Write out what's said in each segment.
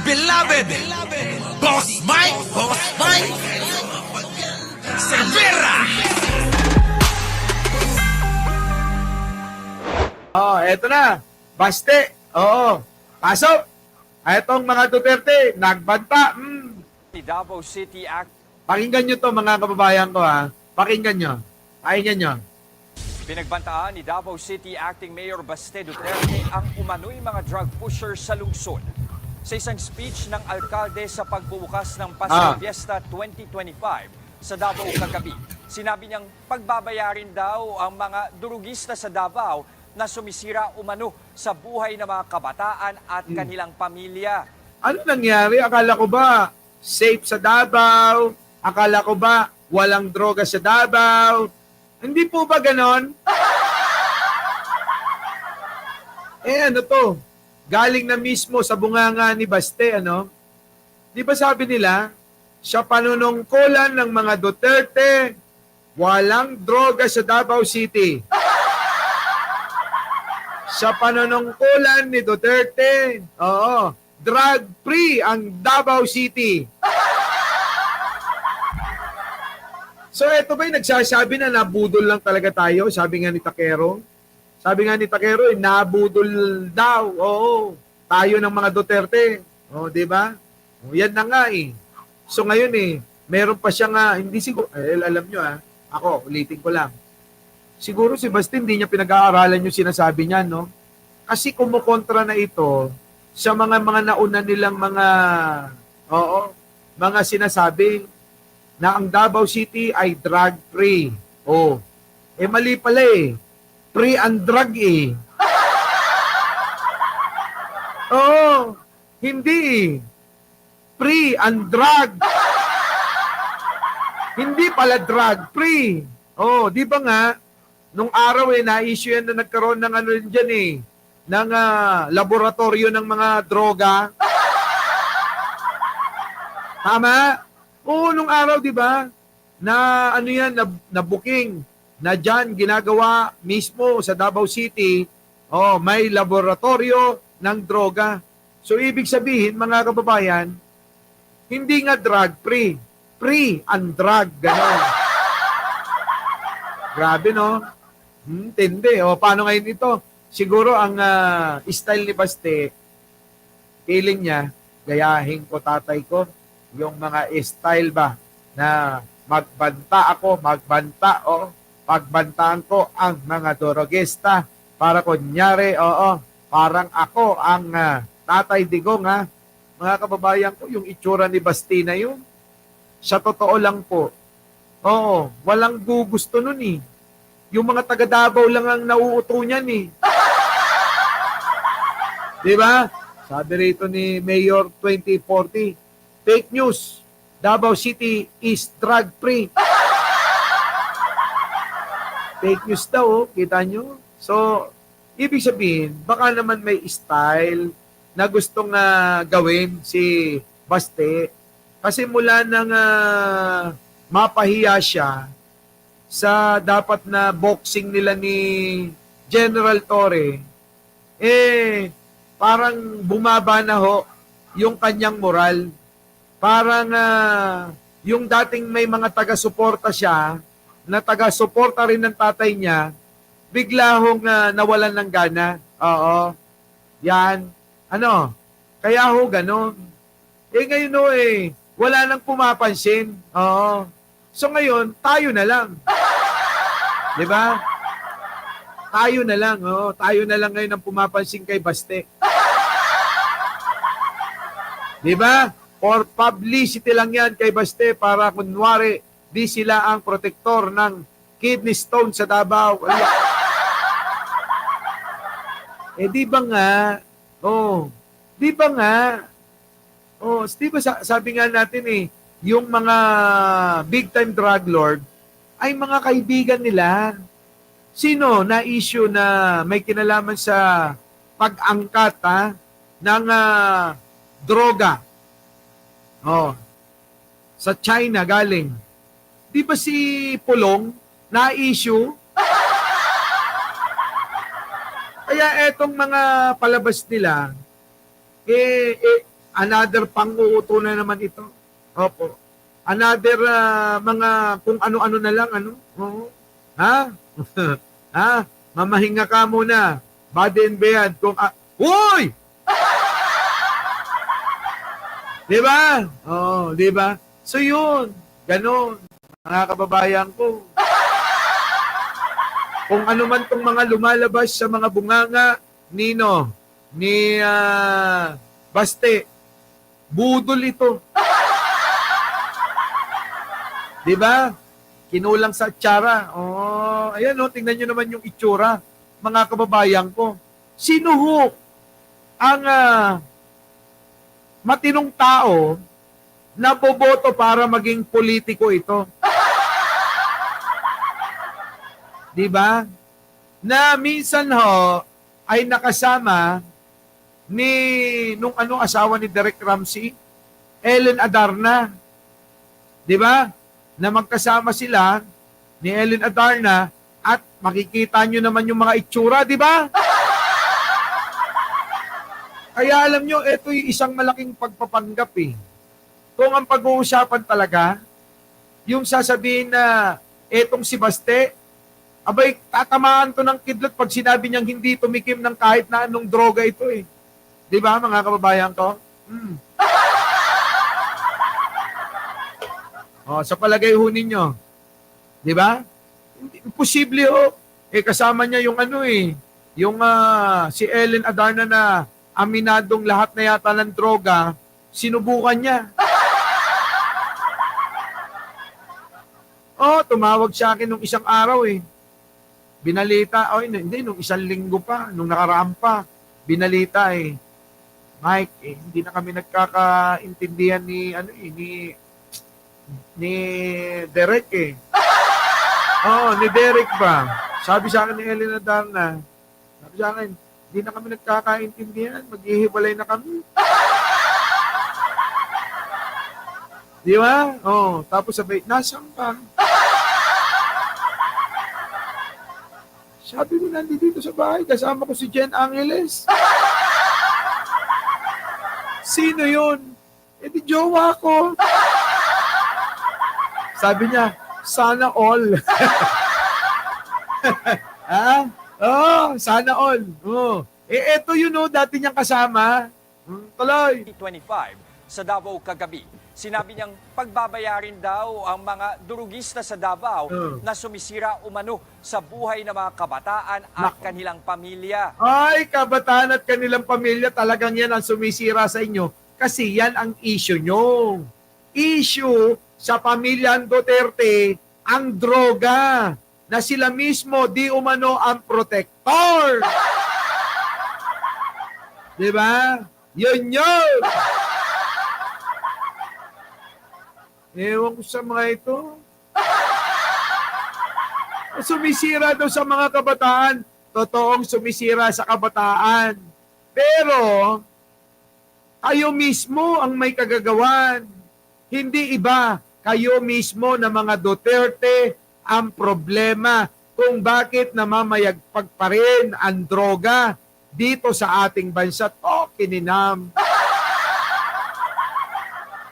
beloved Boss Mike Cervera. Eto na. Baste. Oo. Pasok. Etong mga Duterte, nagbanta. Davao City Act. Pakinggan nyo to mga kababayan ko ha. Pakinggan nyo. Pakinggan nyo. Pinagbantaan ni Davao City Acting Mayor Baste Duterte ang umano'y mga drug pushers sa lungsod. Sa isang speech ng alkalde sa pagbubukas ng Pasko Fiesta 2025 sa Davao kagabi, sinabi niyang pagbabayarin daw ang mga durugista sa Davao na sumisira umano sa buhay ng mga kabataan at kanilang pamilya. Ano nangyari? Akala ko ba safe sa Davao? Akala ko ba walang droga sa Davao? Hindi po ba ganon? Ano to? Galing na mismo sa bunganga ni Baste, ano? Di ba sabi nila, sa panunungkulan ng mga Duterte, walang droga sa Davao City. Sa panunungkulan ni Duterte, drug-free ang Davao City. So ito ba'y nagsasabi na nabudol lang talaga tayo? Sabi nga ni Takero. Sabi nga ni Takero, nabudol daw. Oo, tayo ng mga Duterte. Di ba? Yan na nga eh. So ngayon meron pa siya nga, hindi siguro, alam nyo ako, ulitin ko lang. Siguro si Basti hindi niya pinag-aaralan yung sinasabi niya, no? Kasi kumukontra na ito sa mga nauna nilang mga sinasabi na ang Davao City ay drug-free. Mali pala eh. Free and drug eh. Hindi eh. Free and drug. Hindi pala drug-free. Di ba nga, nung araw na-issue yan na nagkaroon ng ano dyan ng laboratorio ng mga droga. Tama? Nung araw, di ba? Na ano yan, na booking, na dyan ginagawa mismo sa Davao City, may laboratorio ng droga. So, ibig sabihin, mga kababayan, hindi nga drug-free. Free and drug. Ganon. Grabe, no? Tindi. Paano ngayon ito? Siguro ang style ni Baste, feeling niya, gayahin ko tatay ko, yung mga style ba na magbanta ako, pagbantaan ko ang mga dorogista para kunyari, parang ako ang tatay digong mga kababayan ko, yung itsura ni Baste na yun. Sa totoo lang po, walang gugusto nun eh. Yung mga taga Davao lang ang nauuto niyan eh. Di ba? Sabi rito ni Mayor 2040, fake news. Davao City is drug-free. Fake news daw, kita nyo? So, ibig sabihin, baka naman may style na gustong gawin si Baste. Kasi mula nang mapahiya siya sa dapat na boxing nila ni General Torre, parang bumaba na yung kanyang moral. Parang yung dating may mga taga-suporta siya, na taga-suporta rin ng tatay niya, bigla nawalan ng gana. Yan. Kaya ganon. Ngayon wala nang pumapansin. So ngayon, tayo na lang. Di ba? Tayo na lang. Tayo na lang ngayon ang pumapansin kay Baste. Di ba? For publicity lang yan kay Baste para kunwari di sila ang protektor ng kidney stone sa Davao. Di ba nga? Di ba nga? Di ba sabi nga natin yung mga big time drug lord ay mga kaibigan nila. Sino na issue na may kinalaman sa pag-angkat ng droga? Sa China galing. Di ba si Pulong na issue? Kaya etong mga palabas nila, Another pang-uuto na naman ito. Opo. Another mga kung ano-ano na lang, ano? Oo. Ha? Ha? Mamahinga ka muna. Body and beyond. Uy! Di ba? Oh, di ba? So yun, ganon, mga kababayan ko. Kung ano man tong mga lumalabas sa mga bunganga ni Baste, budol ito. Di ba? Kinulang sa tsara. Oh, ayan oh, tingnan nyo naman yung itsura, mga kababayan ko. Sino ho ang matinong tao na boboto para maging politiko ito? Di ba? Na minsan ho ay nakasama nung asawa ni Derek Ramsey, Ellen Adarna. Di ba? Na magkasama sila ni Ellen Adarna at makikita nyo naman yung mga itsura, di ba? Kaya alam nyo, ito yung isang malaking pagpapanggap eh. Kung ang pag-uusapan talaga, yung sasabihin na etong si Baste, abay, tatamaan to ng kidlat pag sinabi niyang hindi tumikim ng kahit na anong droga ito eh. Di ba, mga kababayan ko? O, sa palagay ho ninyo, di ba? Imposible ho. Eh, kasama niya yung yung si Ellen Adarna na aminadong lahat na yata ng droga, sinubukan niya. Oh, tumawag sa akin nung isang araw eh. Binalita, hindi, nung isang linggo pa, nung nakaraan pa, binalita eh. Mike, hindi na kami nagkakaintindihan ni Derek eh. Oh, ni Derek ba? Sabi sa akin ni Ellen Adarna, sabi sa akin, hindi na kami nagkakaintindihan, maghihiwalay na kami. Di ba? Oh, tapos sabi, nasaan ka? Sabi ko, nandito sa bahay, kasama ko si Jen Angeles. Sino yun? Eh di jowa ko. Sabi niya, sana all. Ha? Oh, sana all. Oh. Eh eto yun dati niyang kasama. Tuloy. 2025 sa Davao kagabi. Sinabi niyang pagbabayarin daw ang mga durugista sa Davao na sumisira umano sa buhay ng mga kabataan at kanilang pamilya. Ay, kabataan at kanilang pamilya, talagang yan ang sumisira sa inyo kasi yan ang issue nyo. Issue sa pamilyang Duterte ang droga na sila mismo di umano ang protector. Diba? Yun yun! Ewan ko sa mga ito. Sumisira daw sa mga kabataan. Totoong sumisira sa kabataan. Pero, kayo mismo ang may kagagawan. Hindi iba. Kayo mismo na mga Duterte ang problema kung bakit namamayagpag pa rin ang droga dito sa ating bansa. Kininam.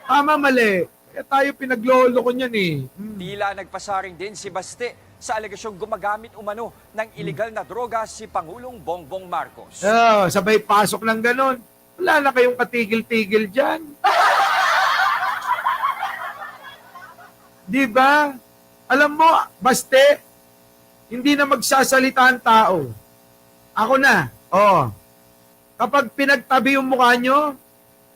Tama, mali. Kaya tayo pinaglolo ko niyan eh. Tila nagpasaring din si Baste sa alegasyong gumagamit umano ng iligal na droga si Pangulong Bongbong Marcos. Sabay pasok ng ganon. Wala na kayong katigil-tigil dyan. Di ba? Alam mo, Baste, hindi na magsasalita ang tao. Ako na. Kapag pinagtabi yung mukha nyo,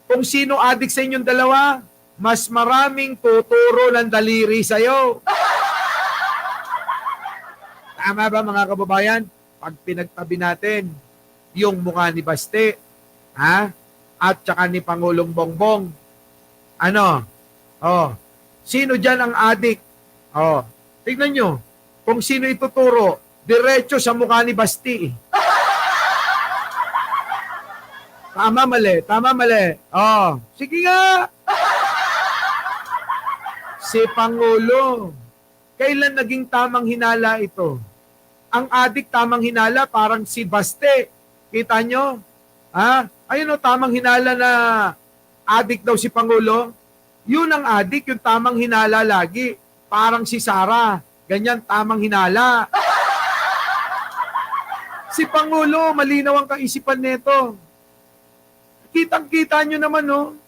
kung sino adik sa inyong dalawa, mas maraming tuturo ng daliri sa'yo. Tama ba mga kababayan? Pag pinagtabi natin yung mukha ni Baste, at saka ni Pangulong Bongbong, sino dyan ang adik? Tignan nyo, kung sino ituturo, diretso sa mukha ni Basti. Tama, mali. Tama, mali. Sige nga. Si Pangulo, kailan naging tamang hinala ito? Ang adik tamang hinala parang si Baste. Kita nyo? Ayun tamang hinala na adik daw si Pangulo. Yun ang adik, yung tamang hinala lagi. Parang si Sara, ganyan, tamang hinala. Si Pangulo, malinaw ang kaisipan nito. Kitang-kita nyo naman, no?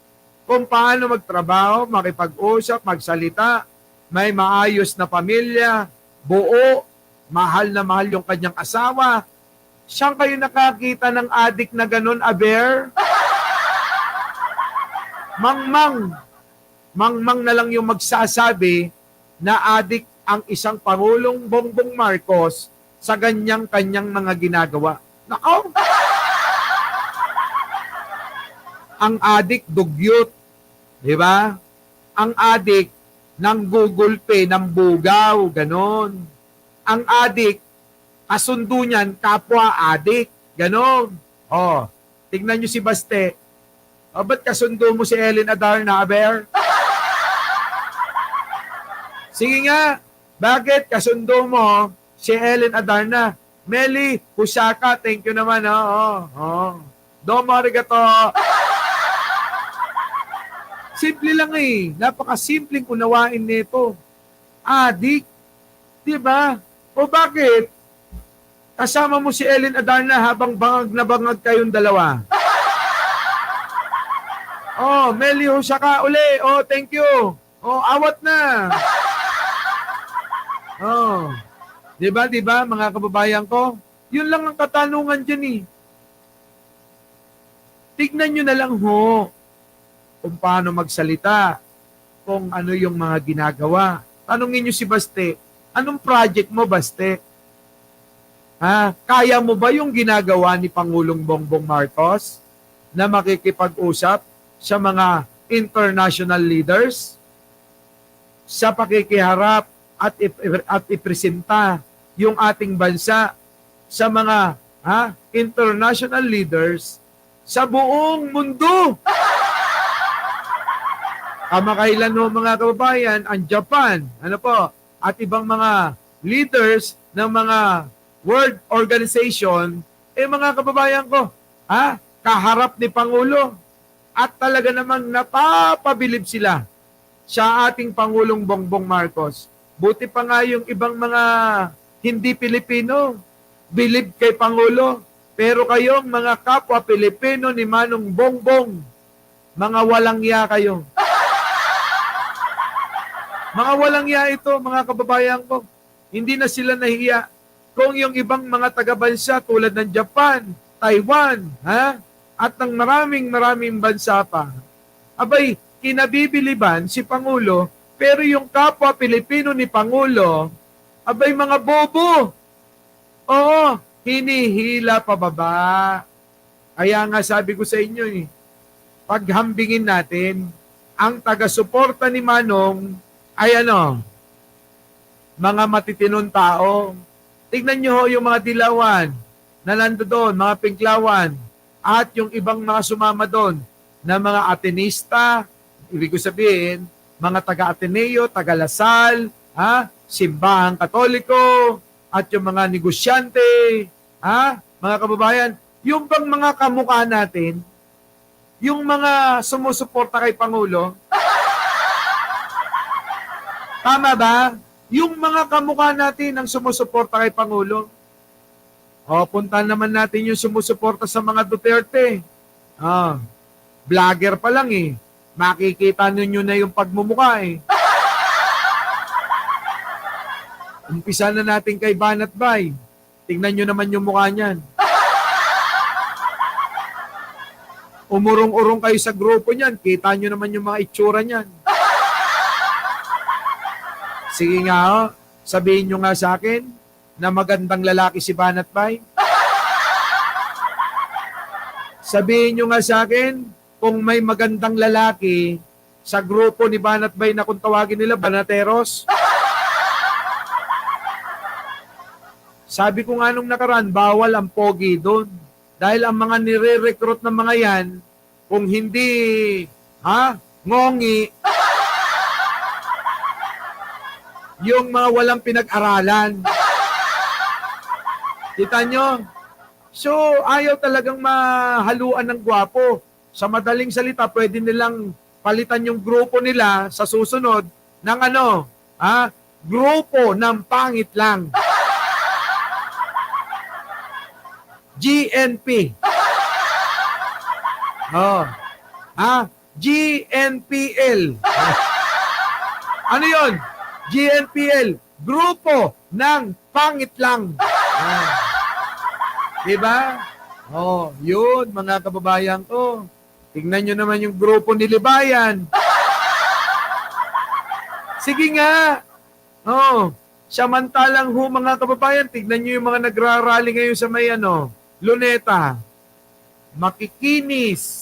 Kung paano magtrabaho, makipag-usap, magsalita, may maayos na pamilya, buo, mahal na mahal yung kanyang asawa. Saan kayo nakakita ng adik na ganun, Aber? Mangmang na lang yung magsasabi na adik ang isang Pangulong Bongbong Marcos sa kanyang mga ginagawa. Nako! Ang adik dugyot, di ba? Ang adik ng Google Pay, ng bugaw, ganon. Ang adik, kasundo niyan, kapwa adik, ganon. Oh, tignan nyo si Baste. O, ba't kasundo mo si Ellen Adarna, Aber? Sige nga, bakit kasundo mo si Ellen Adarna? Meli Husaka, thank you naman. Domo arigato. Simple lang eh. Napakasimpleng unawain nito. Adik. Diba? O bakit? Kasama mo si Ellen Adarna habang bangag na bangag kayong dalawa. Oh, Meli Husaka uli. Oh, thank you. Oh, awat na. Oh. Diba, mga kababayan ko? Yun lang ang katanungan dyan eh. Tignan nyo na lang ho kung paano magsalita, kung ano yung mga ginagawa. Tanungin nyo si Baste, anong project mo, Baste? Ha? Kaya mo ba yung ginagawa ni Pangulong Bongbong Marcos na makikipag-usap sa mga international leaders? Sa pakikiharap at ipresenta yung ating bansa sa mga international leaders sa buong mundo. Kamakailan ho mga kababayan, ang Japan, at ibang mga leaders ng mga world organization, mga kababayan ko, kaharap ni Pangulo. At talaga namang napapabilib sila sa ating Pangulong Bongbong Marcos. Buti pa nga yung ibang mga hindi Pilipino, bilib kay Pangulo. Pero kayong mga kapwa Pilipino ni Manong Bongbong, mga walang ya kayo. Mga walang ya ito, mga kababayan ko. Hindi na sila nahiya. Kung yung ibang mga taga-bansa tulad ng Japan, Taiwan, at ng maraming bansa pa, abay, kinabibiliban si Pangulo, pero yung kapwa Pilipino ni Pangulo, abay mga bobo. Oo, hinihila pababa. Kaya nga sabi ko sa inyo, paghambingin natin, ang taga-suporta ni Manong ay mga matitinong tao. Tignan nyo ho yung mga dilawan na nando doon, mga pinklawan, at yung ibang mga sumama doon na mga Atenista, ibig ko sabihin, mga taga-Ateneo, taga-Lasal, Simbahang Katoliko, at yung mga negosyante, mga kababayan, yung bang mga kamukha natin, yung mga sumusuporta kay Pangulo, tama ba? Yung mga kamukha natin ang sumusuporta kay Pangulo. O, punta naman natin yung sumusuporta sa mga Duterte. Vlogger pa lang eh. Makikita ninyo na yung pagmumukha eh. Umpisa na natin kay Banat Bay. Tingnan nyo naman yung mukha niyan. Umurong-urong kayo sa grupo niyan. Kita nyo naman yung mga itsura niyan. Sige nga, sabihin nyo nga sa akin na magandang lalaki si Banat Bay. Sabihin nyo nga sa akin kung may magandang lalaki sa grupo ni Banat Bay na kung tawagin nila Banateros. Sabi ko nga nung nakaraan, bawal ang pogi doon. Dahil ang mga nire-recruit ng mga yan, kung hindi, ngongi, yung mga walang pinag-aralan. Kita nyo? So, ayaw talagang mahaluan ng gwapo. sa madaling salita, pwede nilang palitan yung grupo nila sa susunod ng ano, grupo ng pangit lang. GNP. Oh. GNPL. Ano yun? GNPL. Grupo ng pangit lang. Diba? Oh, yun, mga kababayan ko. Tingnan nyo naman yung grupo ni Libayan. Sige nga. Oh, samantalang mga kababayan, tignan nyo yung mga nagrarally ngayon sa may Luneta. Makikinis.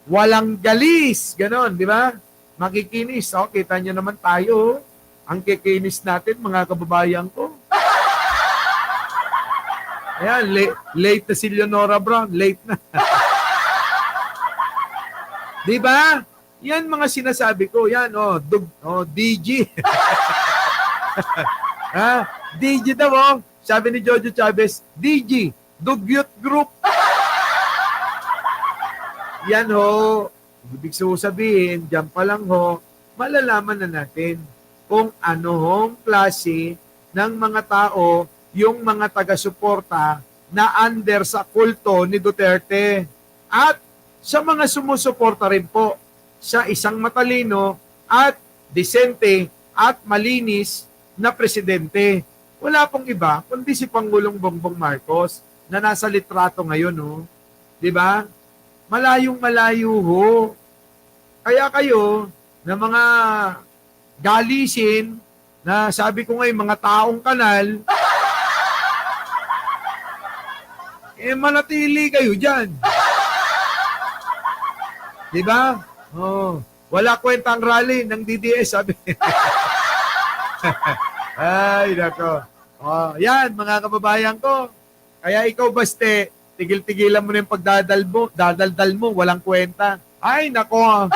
Walang galis. Ganon, di ba? Makikinis. Oh, kita nyo naman tayo. Ang kikinis natin, mga kababayan ko. Ayan, late na si Leonora Brown. Late na. Di ba? Yan mga sinasabi ko. Yan, DG. DG daw, sabi ni Jojo Chavez, DG, Dugyot Group. Yan ibig sabihin, dyan pa lang malalaman na natin kung anong klase ng mga tao yung mga taga-suporta na under sa kulto ni Duterte at sa mga sumusuporta rin po sa isang matalino at disente at malinis na presidente. Wala pong iba kundi si Pangulong Bongbong Marcos na nasa litrato ngayon. Di ba? Malayong-malayo ho. Kaya kayo na mga galisin na sabi ko ngayon mga taong kanal, manatili kayo dyan. Di ba? Wala kwentang rally ng DDS, sabi. Ay, nako. Yan, mga kababayan ko. Kaya ikaw, Baste, tigil-tigilan mo na yung dadaldal mo, walang kwenta. Ay, nako.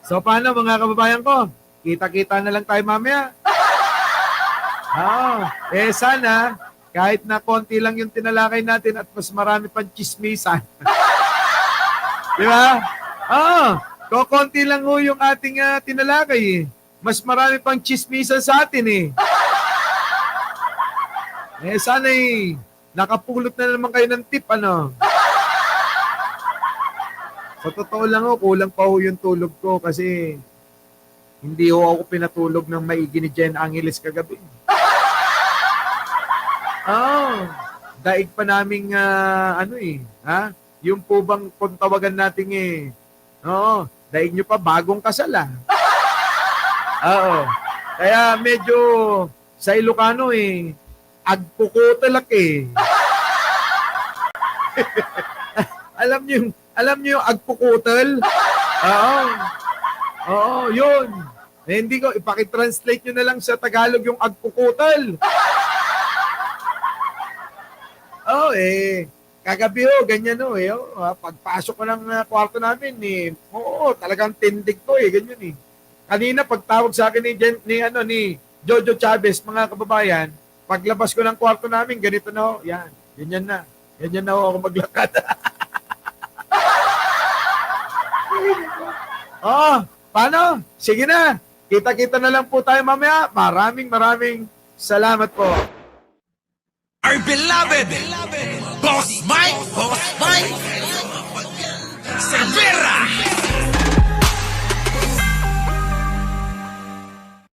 So, paano, mga kababayan ko? Kita-kita na lang tayo mamaya. Sana, kahit na konti lang yung tinalakay natin at mas marami pang chismisan. Di ba? Konti lang yung ating tinalakay. Mas marami pang chismisan sa atin . Sana nakapulot na naman kayo ng tip, Sa totoo lang kulang pa yung tulog ko kasi hindi ako pinatulog ng maigi ni Jen Angeles kagabi. Daig pa naming yung po bang kung tawagan natin daig nyo pa bagong kasal Kaya medyo sa Ilocano agpukutalak alam niyo yung agpukutal? Yun. Hindi ko ipaki-translate niyo na lang sa Tagalog yung agpukutal. Kagabi ganyan pagpasok ko ng kwarto namin talagang tindig ko ganyan Kanina pagtawag sa akin ni Jojo Chavez, mga kababayan, paglabas ko ng kwarto namin, ganito na yan, ganyan na ako maglakad. Paano? Sige na, kita-kita na lang po tayo mamaya. Maraming salamat po. Our beloved Boss Mike, Boss Mike.